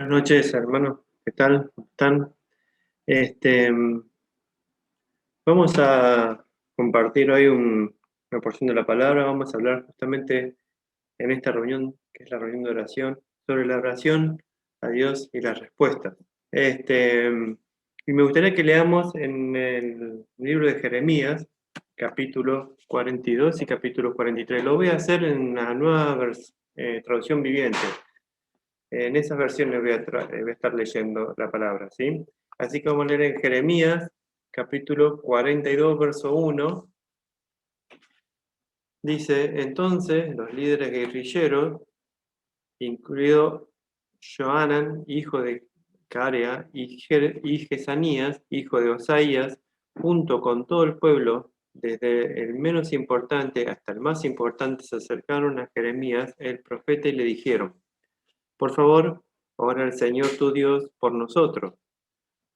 Buenas noches, hermanos. ¿Qué tal? ¿Cómo están? Este, Vamos a compartir hoy una porción de la palabra. Vamos a hablar justamente en esta reunión, que es la reunión de oración, sobre la oración a Dios y las respuestas. Este, y me gustaría que leamos en el libro de Jeremías, capítulo 42 y capítulo 43. Lo voy a hacer en la nueva traducción viviente. En esas versiones voy a estar leyendo la palabra, ¿sí? Así que vamos a leer en Jeremías, capítulo 42, verso 1. Dice, entonces los líderes guerrilleros, incluido Johanan, hijo de Carea, y Jesanías, hijo de Osaías, junto con todo el pueblo, desde el menos importante hasta el más importante, se acercaron a Jeremías, el profeta, y le dijeron, por favor, ora al Señor tu Dios por nosotros.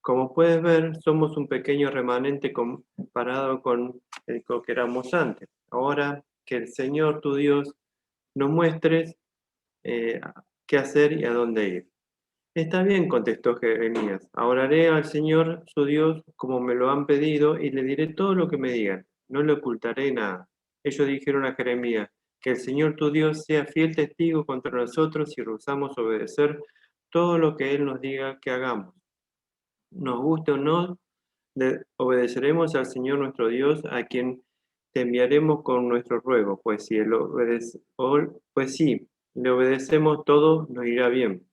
Como puedes ver, somos un pequeño remanente comparado con el que éramos antes. Ahora que el Señor tu Dios nos muestres eh, qué hacer y a dónde ir. Está bien, contestó Jeremías. Oraré al Señor su Dios como me lo han pedido y le diré todo lo que me digan. No le ocultaré nada. Ellos dijeron a Jeremías, que el Señor tu Dios sea fiel testigo contra nosotros si rehusamos obedecer todo lo que Él nos diga que hagamos. Nos guste o no, obedeceremos al Señor nuestro Dios, a quien te enviaremos con nuestro ruego, pues si pues sí, le obedecemos todo, nos irá bien.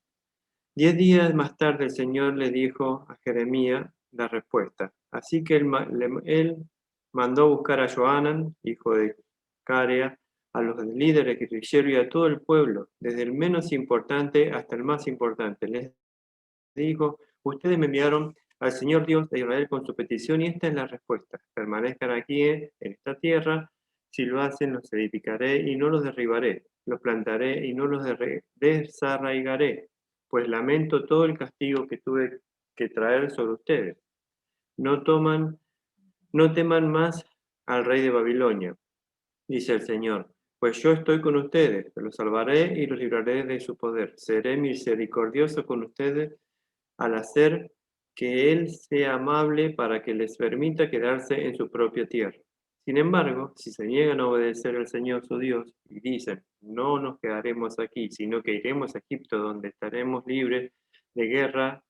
10 días más tarde el Señor le dijo a Jeremías la respuesta. Así que él mandó buscar a Johanan, hijo de Carea, a los líderes guerrilleros y a todo el pueblo, desde el menos importante hasta el más importante. Les dijo, ustedes me enviaron al Señor Dios de Israel con su petición y esta es la respuesta. Permanezcan aquí en esta tierra, si lo hacen los edificaré y no los derribaré, los plantaré y no los desarraigaré, pues lamento todo el castigo que tuve que traer sobre ustedes. No toman, no teman más al rey de Babilonia, dice el Señor, pues yo estoy con ustedes, los salvaré y los libraré de su poder. Seré misericordioso con ustedes al hacer que Él sea amable para que les permita quedarse en su propia tierra. Sin embargo, si se niegan a obedecer al Señor su Dios y dicen, no nos quedaremos aquí, sino que iremos a Egipto donde estaremos libres de guerra,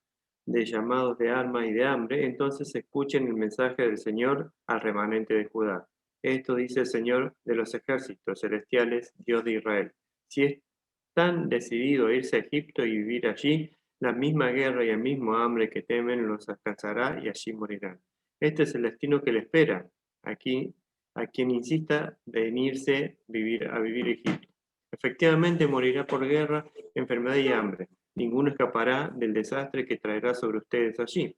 de llamados de armas y de hambre, entonces escuchen el mensaje del Señor al remanente de Judá. Esto dice el Señor de los ejércitos celestiales, Dios de Israel. Si están decididos a irse a Egipto y vivir allí, la misma guerra y el mismo hambre que temen los alcanzará y allí morirán. Este es el destino que le espera aquí a quien insista en irse a vivir a Egipto. Efectivamente morirá por guerra, enfermedad y hambre. Ninguno escapará del desastre que traerá sobre ustedes allí.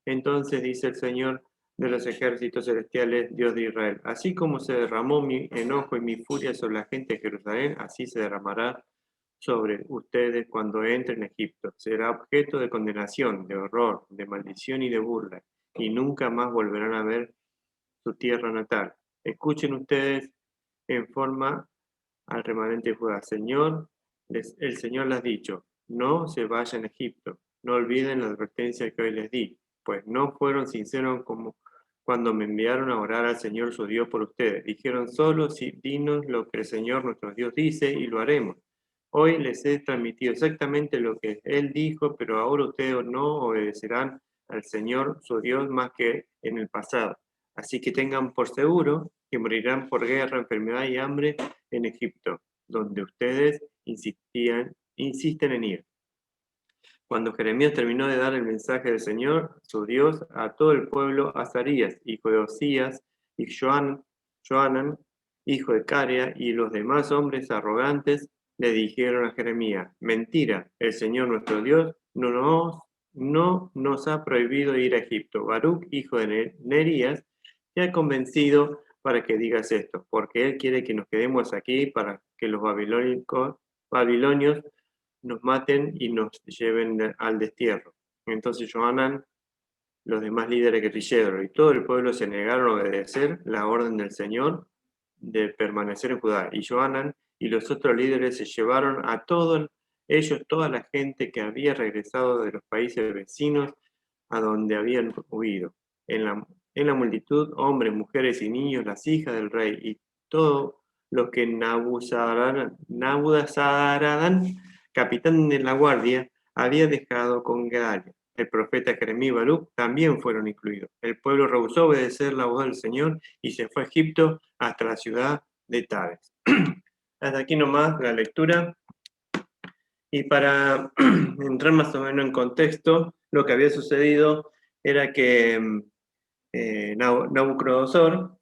Entonces dice el Señor de los ejércitos celestiales, Dios de Israel, así como se derramó mi enojo y mi furia sobre la gente de Jerusalén, así se derramará sobre ustedes cuando entren a Egipto. Será objeto de condenación, de horror, de maldición y de burla, y nunca más volverán a ver su tierra natal. Escuchen ustedes en forma al remanente de Judá. El Señor les ha dicho, no se vayan a Egipto, no olviden la advertencia que hoy les di, pues no fueron sinceros como cuando me enviaron a orar al Señor su Dios por ustedes. Dijeron solo, si dinos lo que el Señor nuestro Dios dice y lo haremos. Hoy les he transmitido exactamente lo que Él dijo, pero ahora ustedes no obedecerán al Señor su Dios más que en el pasado. Así que tengan por seguro que morirán por guerra, enfermedad y hambre en Egipto, donde ustedes insisten en ir. Cuando Jeremías terminó de dar el mensaje del Señor, su Dios, a todo el pueblo, Azarías, hijo de Osías, y Johanan, hijo de Carea, y los demás hombres arrogantes, le dijeron a Jeremías, mentira, el Señor nuestro Dios no nos ha prohibido ir a Egipto. Baruc, hijo de Nerías, te ha convencido para que digas esto, porque él quiere que nos quedemos aquí para que los babilonios nos maten y nos lleven al destierro. Entonces Johanan, los demás líderes guerrilleros y todo el pueblo se negaron a obedecer la orden del Señor de permanecer en Judá. Y Johanan y los otros líderes se llevaron a todos ellos, toda la gente que había regresado de los países vecinos a donde habían huido. En la multitud, hombres, mujeres y niños, las hijas del rey y todo lo que Nabuzaradan, capitán de la guardia, había dejado con Gedalia. El profeta Jeremías y Baruch también fueron incluidos. El pueblo rehusó obedecer la voz del Señor y se fue a Egipto hasta la ciudad de Tades. Hasta aquí nomás la lectura. Y para entrar más o menos en contexto, lo que había sucedido era que Nabucodonosor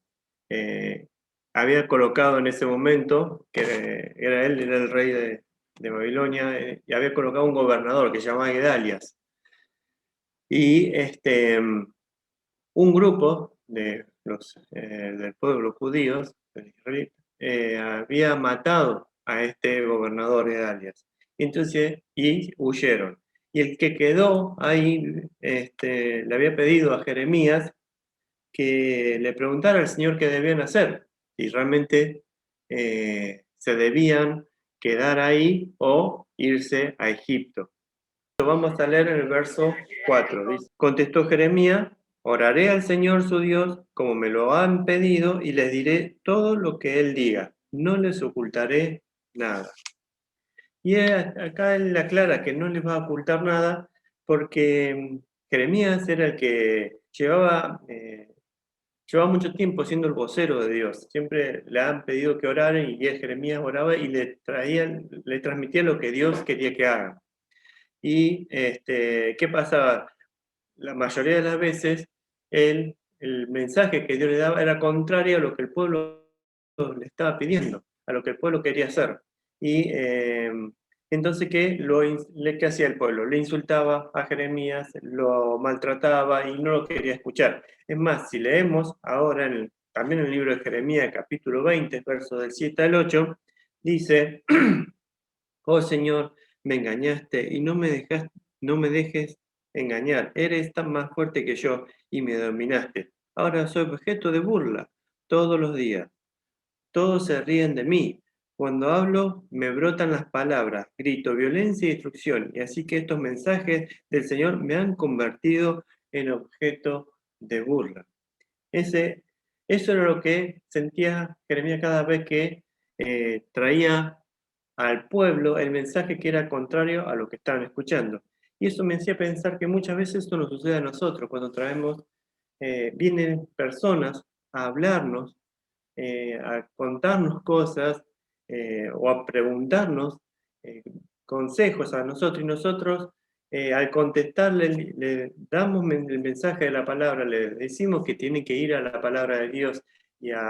había colocado en ese momento, que era el rey de Babilonia, y había colocado un gobernador que se llamaba Gedalias. Y un grupo de del pueblo judíos, había matado a este gobernador Gedalias. Entonces, y huyeron. Y el que quedó ahí le había pedido a Jeremías que le preguntara al Señor qué debían hacer, si realmente se debían quedar ahí o irse a Egipto. Vamos a leer en el verso 4. Dice, contestó Jeremías, oraré al Señor su Dios como me lo han pedido y les diré todo lo que Él diga. No les ocultaré nada. Y acá él aclara que no les va a ocultar nada porque Jeremías era el que llevaba mucho tiempo siendo el vocero de Dios. Siempre le han pedido que oraren y él, Jeremías, oraba y le transmitía lo que Dios quería que haga. Y ¿qué pasaba? La mayoría de las veces el mensaje que Dios le daba era contrario a lo que el pueblo le estaba pidiendo, a lo que el pueblo quería hacer. Y entonces, ¿qué hacía el pueblo? Le insultaba a Jeremías, lo maltrataba y no lo quería escuchar. Es más, si leemos ahora también en el libro de Jeremías, capítulo 20, versos del 7 al 8, dice, oh Señor, me engañaste y no me dejes engañar. Eres tan más fuerte que yo y me dominaste. Ahora soy objeto de burla todos los días. Todos se ríen de mí. Cuando hablo, me brotan las palabras, grito violencia y destrucción. Y así que estos mensajes del Señor me han convertido en objeto de burla. Eso era lo que sentía Jeremías cada vez que traía al pueblo el mensaje que era contrario a lo que estaban escuchando. Y eso me hacía pensar que muchas veces esto nos sucede a nosotros, cuando vienen personas a hablarnos, a contarnos cosas o a preguntarnos consejos a nosotros, y nosotros al contestarle le damos el mensaje de la palabra, le decimos que tiene que ir a la palabra de Dios y a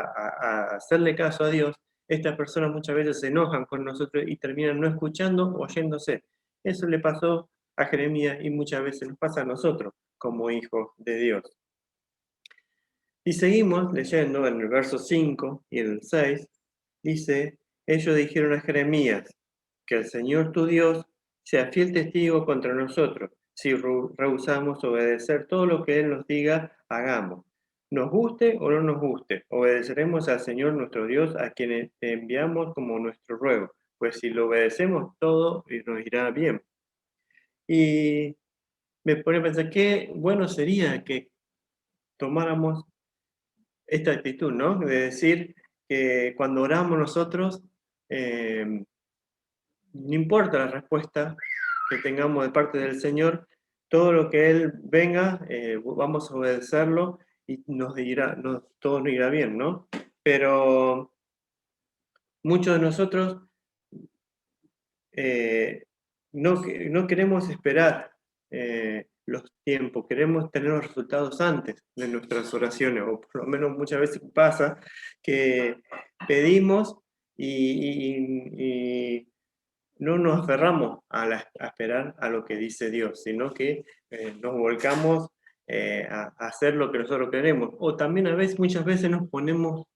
hacerle caso a Dios. Estas personas muchas veces se enojan con nosotros y terminan no escuchando o oyéndose. Eso le pasó a Jeremías y muchas veces nos pasa a nosotros como hijos de Dios. Y seguimos leyendo en el verso 5 y en el 6, dice, ellos dijeron a Jeremías, que el Señor tu Dios sea fiel testigo contra nosotros, si rehusamos obedecer todo lo que Él nos diga, hagamos. Nos guste o no nos guste, obedeceremos al Señor nuestro Dios, a quien te enviamos como nuestro ruego, pues si lo obedecemos todo nos irá bien. Y me pone a pensar, qué bueno sería que tomáramos esta actitud, ¿no? De decir que cuando oramos nosotros, no importa la respuesta que tengamos de parte del Señor, todo lo que Él venga, vamos a obedecerlo y todo nos irá bien, ¿no? Pero muchos de nosotros no queremos esperar los tiempos, queremos tener los resultados antes de nuestras oraciones, o por lo menos muchas veces pasa que pedimos y no nos aferramos a esperar a lo que dice Dios, sino que nos volcamos a hacer lo que nosotros queremos. O también muchas veces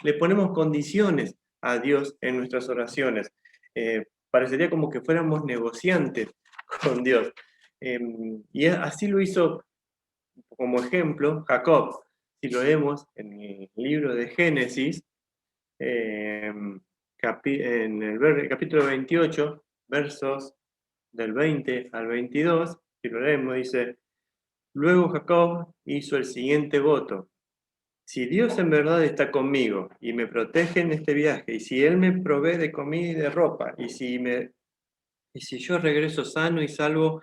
le ponemos condiciones a Dios en nuestras oraciones. Parecería como que fuéramos negociantes con Dios. Y así lo hizo, como ejemplo, Jacob. Si lo vemos en el libro de Génesis, en el capítulo 28, versos del 20 al 22, si lo leemos, dice, luego Jacob hizo el siguiente voto. Si Dios en verdad está conmigo y me protege en este viaje, y si Él me provee de comida y de ropa, y si yo regreso sano y salvo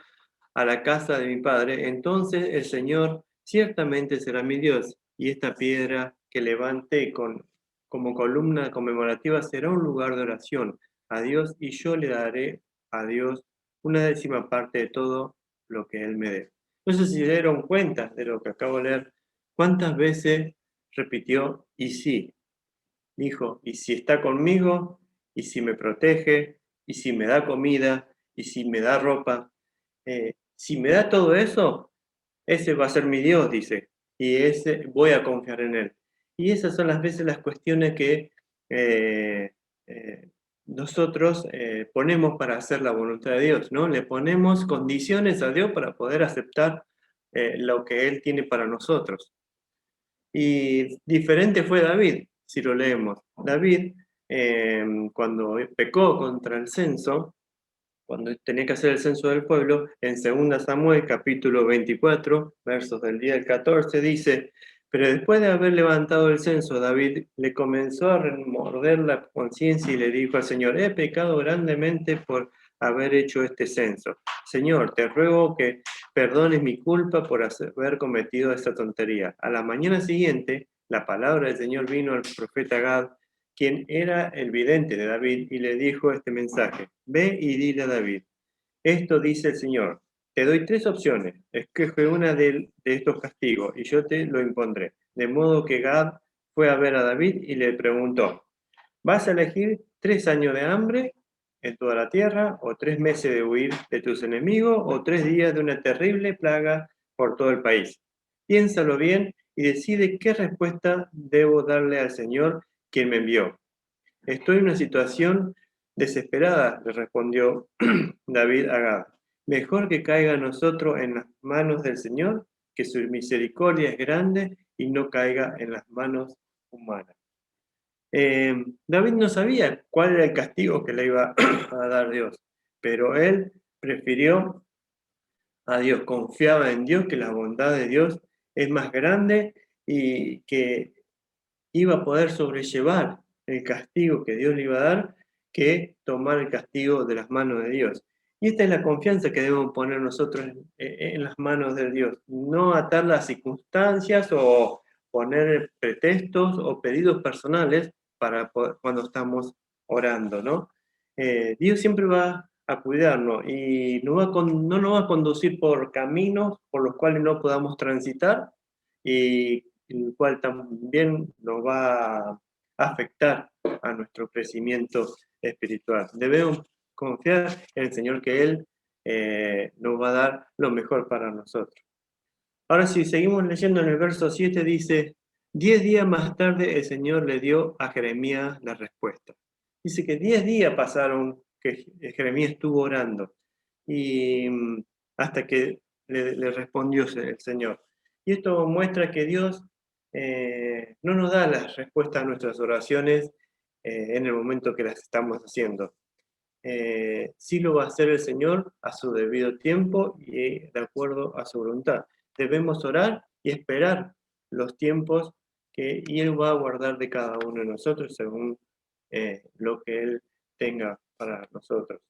a la casa de mi padre, entonces el Señor ciertamente será mi Dios, y esta piedra que levanté como columna conmemorativa será un lugar de oración a Dios, y yo le daré a Dios una décima parte de todo lo que Él me dé. No sé si se dieron cuenta de lo que acabo de leer, cuántas veces repitió, y sí, dijo, y si está conmigo, y si me protege, y si me da comida, y si me da ropa, si me da todo eso, ese va a ser mi Dios, dice, y ese voy a confiar en Él. Y esas son las veces las cuestiones que eh, eh, nosotros ponemos para hacer la voluntad de Dios, ¿no? Le ponemos condiciones a Dios para poder aceptar lo que Él tiene para nosotros. Y diferente fue David, si lo leemos. David, cuando pecó contra el censo, cuando tenía que hacer el censo del pueblo, en 2 Samuel capítulo 24, versos del 10 al 14, dice, pero después de haber levantado el censo, David le comenzó a remorder la conciencia y le dijo al Señor, he pecado grandemente por haber hecho este censo. Señor, te ruego que perdones mi culpa por haber cometido esta tontería. A la mañana siguiente, la palabra del Señor vino al profeta Gad, quien era el vidente de David, y le dijo este mensaje, ve y dile a David, esto dice el Señor, te doy 3 opciones, escoge una de estos castigos y yo te lo impondré. De modo que Gad fue a ver a David y le preguntó, ¿vas a elegir 3 años de hambre en toda la tierra, o 3 meses de huir de tus enemigos, o 3 días de una terrible plaga por todo el país? Piénsalo bien y decide qué respuesta debo darle al Señor quien me envió. Estoy en una situación desesperada, le respondió David a Gad. Mejor que caiga nosotros en las manos del Señor, que su misericordia es grande y no caiga en las manos humanas. David no sabía cuál era el castigo que le iba a dar Dios, pero él prefirió a Dios, confiaba en Dios, que la bondad de Dios es más grande y que iba a poder sobrellevar el castigo que Dios le iba a dar que tomar el castigo de las manos de Dios. Y esta es la confianza que debemos poner nosotros en las manos de Dios. No atar las circunstancias o poner pretextos o pedidos personales para cuando estamos orando, ¿no? Dios siempre va a cuidarnos y no nos va a conducir por caminos por los cuales no podamos transitar y el cual también nos va a afectar a nuestro crecimiento espiritual. Debemos confiar en el Señor que Él nos va a dar lo mejor para nosotros. Ahora si seguimos leyendo en el verso 7 dice, 10 días más tarde el Señor le dio a Jeremías la respuesta. Dice que 10 días pasaron que Jeremías estuvo orando y hasta que le respondió el Señor. Y esto muestra que Dios no nos da las respuestas a nuestras oraciones en el momento que las estamos haciendo. Sí lo va a hacer el Señor a su debido tiempo y de acuerdo a su voluntad. Debemos orar y esperar los tiempos y Él va a guardar de cada uno de nosotros según lo que Él tenga para nosotros.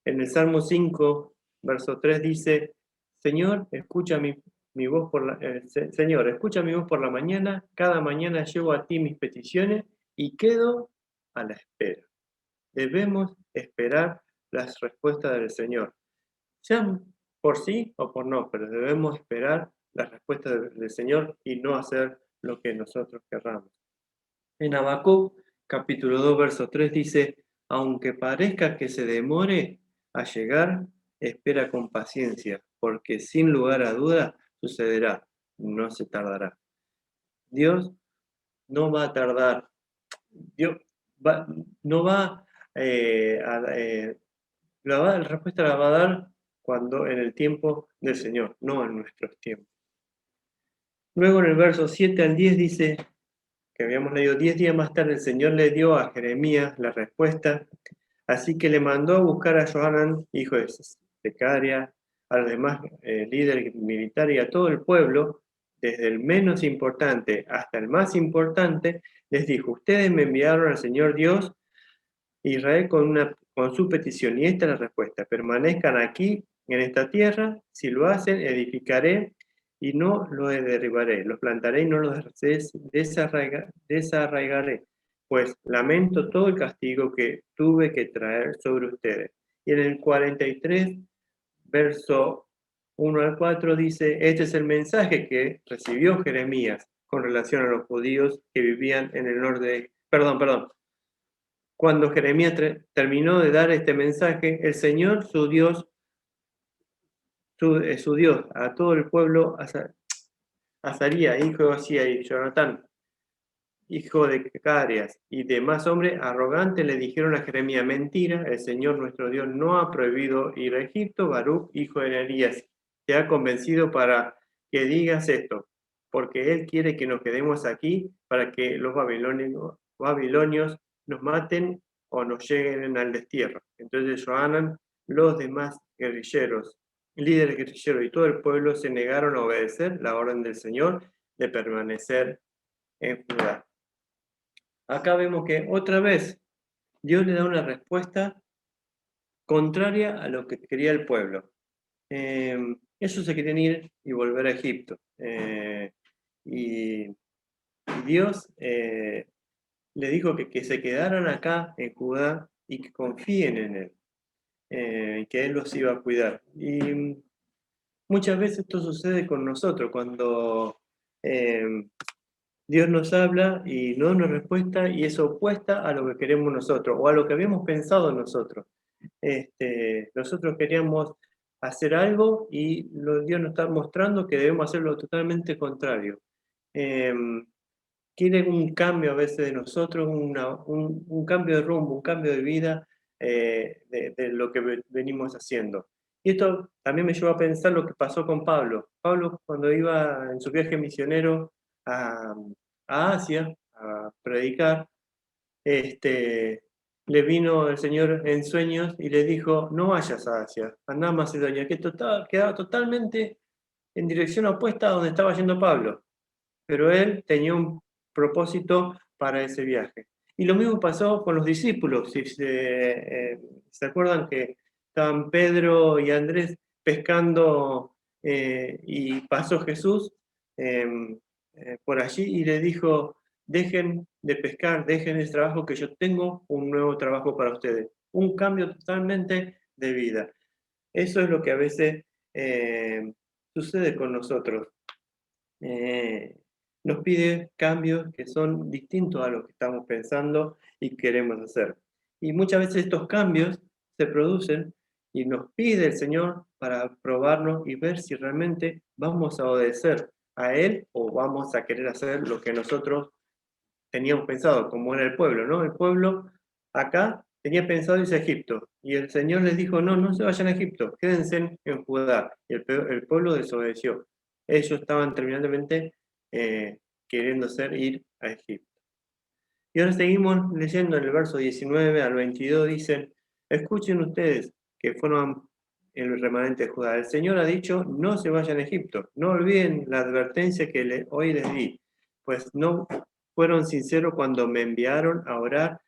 En el Salmo 5, verso 3 dice, Señor, escucha mi voz Señor, escucha mi voz por la mañana, cada mañana llevo a ti mis peticiones y quedo a la espera. Debemos esperar las respuestas del Señor, sean por sí o por no, pero debemos esperar las respuestas del Señor y no hacer lo que nosotros querramos. En Habacuc, capítulo 2, verso 3 dice, aunque parezca que se demore a llegar, espera con paciencia, porque sin lugar a duda sucederá, no se tardará. Dios no va a tardar, Dios no va la respuesta la va a dar cuando en el tiempo del Señor, no en nuestros tiempos. Luego en el verso 7 al 10 dice, que habíamos leído, 10 días más tarde el Señor le dio a Jeremías la respuesta, así que le mandó a buscar a Johanan, hijo de Caria, a los demás líderes militares y a todo el pueblo, desde el menos importante hasta el más importante, les dijo: ustedes me enviaron al Señor Dios Israel con su petición, y esta es la respuesta: permanezcan aquí en esta tierra. Si lo hacen, edificaré y no los derribaré, los plantaré y no los desarraigaré, pues lamento todo el castigo que tuve que traer sobre ustedes. Y en el 43, verso 1 al 4 dice: este es el mensaje que recibió Jeremías con relación a los judíos que vivían en el norte. Perdón. Cuando Jeremías terminó de dar este mensaje, el Señor, su Dios, a todo el pueblo, Azaría, hijo de Osía, y Jonatán, hijo de Carias, y demás hombres arrogantes le dijeron a Jeremías: mentira, el Señor nuestro Dios no ha prohibido ir a Egipto. Baruch, hijo de Nerías, te ha convencido para que digas esto, porque Él quiere que nos quedemos aquí para que los babilonios nos maten o nos lleguen al destierro. Entonces Johanan, los demás guerrilleros, líderes guerrilleros y todo el pueblo se negaron a obedecer la orden del Señor de permanecer en Judá. Acá vemos que otra vez Dios le da una respuesta contraria a lo que quería el pueblo. Ellos se querían ir y volver a Egipto. Y Dios le dijo que se quedaran acá en Judá y que confíen en Él, que Él los iba a cuidar. Y muchas veces esto sucede con nosotros, cuando Dios nos habla y nos da una respuesta y es opuesta a lo que queremos nosotros o a lo que habíamos pensado nosotros. Nosotros queríamos hacer algo y Dios nos está mostrando que debemos hacerlo totalmente contrario. Quieren un cambio a veces de nosotros, un cambio de rumbo, un cambio de vida de lo que venimos haciendo. Y esto también me llevó a pensar lo que pasó con Pablo. Pablo, cuando iba en su viaje misionero a Asia a predicar, le vino el Señor en sueños y le dijo: no vayas a Asia, andá a Macedonia, que quedaba totalmente en dirección opuesta a donde estaba yendo Pablo. Pero él tenía un propósito para ese viaje. Y lo mismo pasó con los discípulos. Si se acuerdan que estaban Pedro y Andrés pescando y pasó Jesús por allí y le dijo: dejen de pescar, dejen el trabajo, que yo tengo un nuevo trabajo para ustedes. Un cambio totalmente de vida. Eso es lo que a veces sucede con nosotros. Nos pide cambios que son distintos a lo que estamos pensando y queremos hacer. Y muchas veces estos cambios se producen y nos pide el Señor para probarnos y ver si realmente vamos a obedecer a Él o vamos a querer hacer lo que nosotros teníamos pensado, como era el pueblo, ¿no? El pueblo acá tenía pensado irse a Egipto y el Señor les dijo: no, no se vayan a Egipto, quédense en Judá. Y el pueblo desobedeció. Ellos estaban terminantemente queriendo ir a Egipto. Y ahora seguimos leyendo en el verso 19 al 22, dicen: escuchen ustedes que fueron el remanente de Judá. El Señor ha dicho: no se vayan a Egipto. No olviden la advertencia que hoy les di, pues no fueron sinceros cuando me enviaron a orar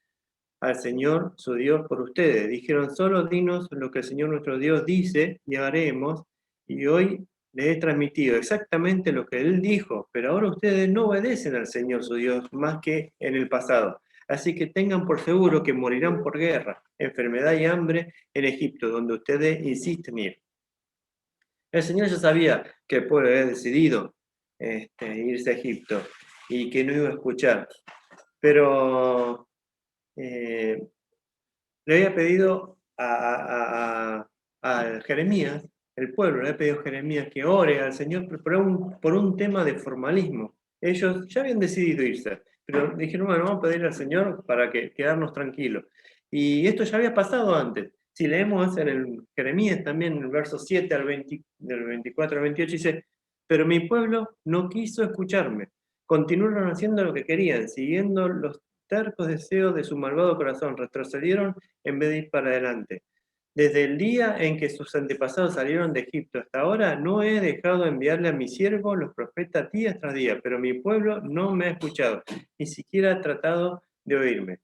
al Señor su Dios por ustedes. Dijeron: solo dinos lo que el Señor nuestro Dios dice y haremos. Y hoy les he transmitido exactamente lo que Él dijo, pero ahora ustedes no obedecen al Señor su Dios más que en el pasado. Así que tengan por seguro que morirán por guerra, enfermedad y hambre en Egipto, donde ustedes insisten ir. El Señor ya sabía que el pueblo había decidido irse a Egipto y que no iba a escuchar, pero le había pedido a Jeremías, el pueblo le había pedido a Jeremías que ore al Señor por un tema de formalismo. Ellos ya habían decidido irse, pero dijeron: bueno, vamos a pedir al Señor para quedarnos tranquilos. Y esto ya había pasado antes. Si leemos en el Jeremías también, en el verso 7 al 20, del 24 al 28, dice: pero mi pueblo no quiso escucharme. Continuaron haciendo lo que querían, siguiendo los tercos deseos de su malvado corazón, retrocedieron en vez de ir para adelante. Desde el día en que sus antepasados salieron de Egipto hasta ahora, no he dejado de enviarle a mis siervos, los profetas, día tras día, pero mi pueblo no me ha escuchado, ni siquiera ha tratado de oírme.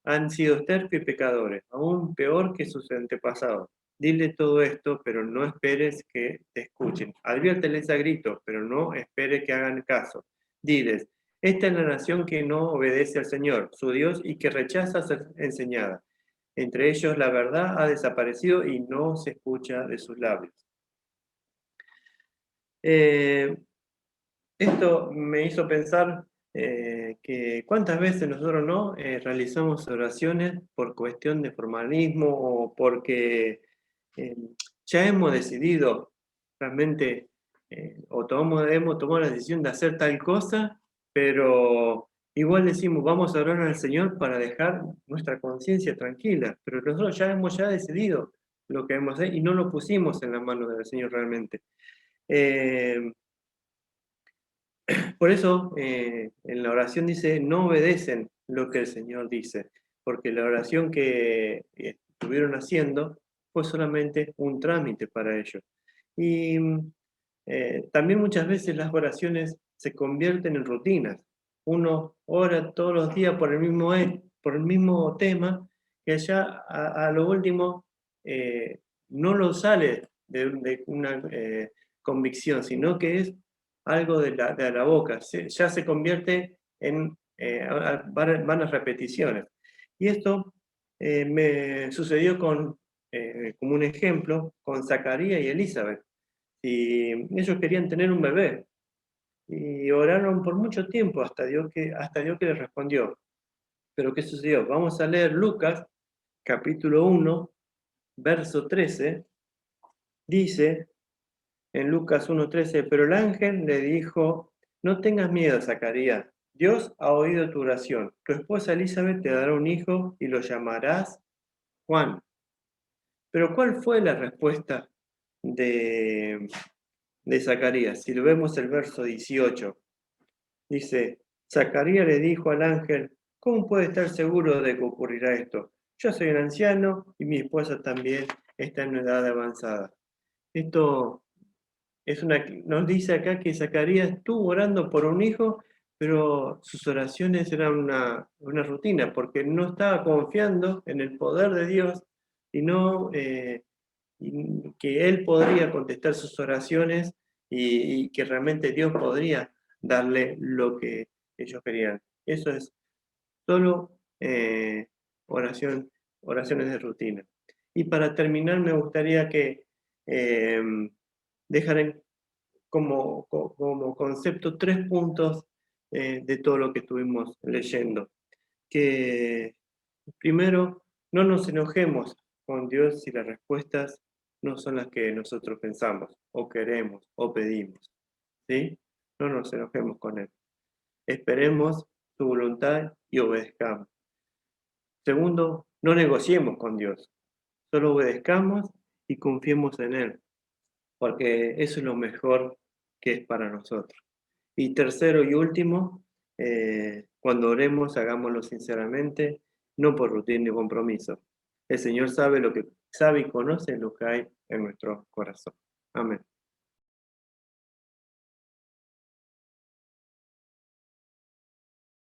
Han sido tercos y pecadores, aún peor que sus antepasados. Dile todo esto, pero no esperes que te escuchen. Adviérteles a gritos, pero no esperes que hagan caso. Diles, esta es la nación que no obedece al Señor, su Dios, y que rechaza ser enseñada. Entre ellos la verdad ha desaparecido y no se escucha de sus labios. Esto me hizo pensar que cuántas veces nosotros no realizamos oraciones por cuestión de formalismo o porque eh, ya hemos decidido realmente o hemos tomado la decisión de hacer tal cosa, pero igual decimos vamos a orar al Señor para dejar nuestra conciencia tranquila, pero nosotros ya hemos decidido lo que hemos hecho y no lo pusimos en las manos del Señor realmente. Por eso en la oración dice, no obedecen lo que el Señor dice, porque la oración que estuvieron haciendo fue solamente un trámite para ellos. Y también muchas veces las oraciones se convierten en rutinas. Uno ora todos los días por el mismo tema, que ya a lo último no lo sale de una convicción, sino que es algo de la boca, ya se convierte en vanas repeticiones. Y esto me sucedió como un ejemplo, con Zacarías y Elizabeth. Y ellos querían tener un bebé. Y oraron por mucho tiempo hasta Dios que les respondió. Pero ¿qué sucedió? Vamos a leer Lucas, capítulo 1, verso 13. Dice, en Lucas 1:13, pero el ángel le dijo, no tengas miedo, Zacarías, Dios ha oído tu oración. Tu esposa Elizabeth te dará un hijo y lo llamarás Juan. Pero ¿cuál fue la respuesta de, de Zacarías? Si lo vemos el verso 18, dice, Zacarías le dijo al ángel, ¿cómo puede estar seguro de que ocurrirá esto? Yo soy un anciano y mi esposa también está en una edad avanzada. Esto nos dice acá que Zacarías estuvo orando por un hijo, pero sus oraciones eran una rutina, porque no estaba confiando en el poder de Dios y no y que Él podría contestar sus oraciones y que realmente Dios podría darle lo que ellos querían. Eso es solo oraciones de rutina. Y para terminar, me gustaría que eh, dejar como concepto 3 puntos de todo lo que estuvimos leyendo. Que primero, no nos enojemos con Dios si las respuestas no son las que nosotros pensamos, o queremos, o pedimos. ¿Sí? No nos enojemos con Él. Esperemos su voluntad y obedezcamos. Segundo, no negociemos con Dios. Solo obedezcamos y confiemos en Él, porque eso es lo mejor que es para nosotros. Y tercero y último, cuando oremos, hagámoslo sinceramente, no por rutina ni compromiso. El Señor sabe lo que sabe y conoce lo que hay en nuestro corazón. Amén.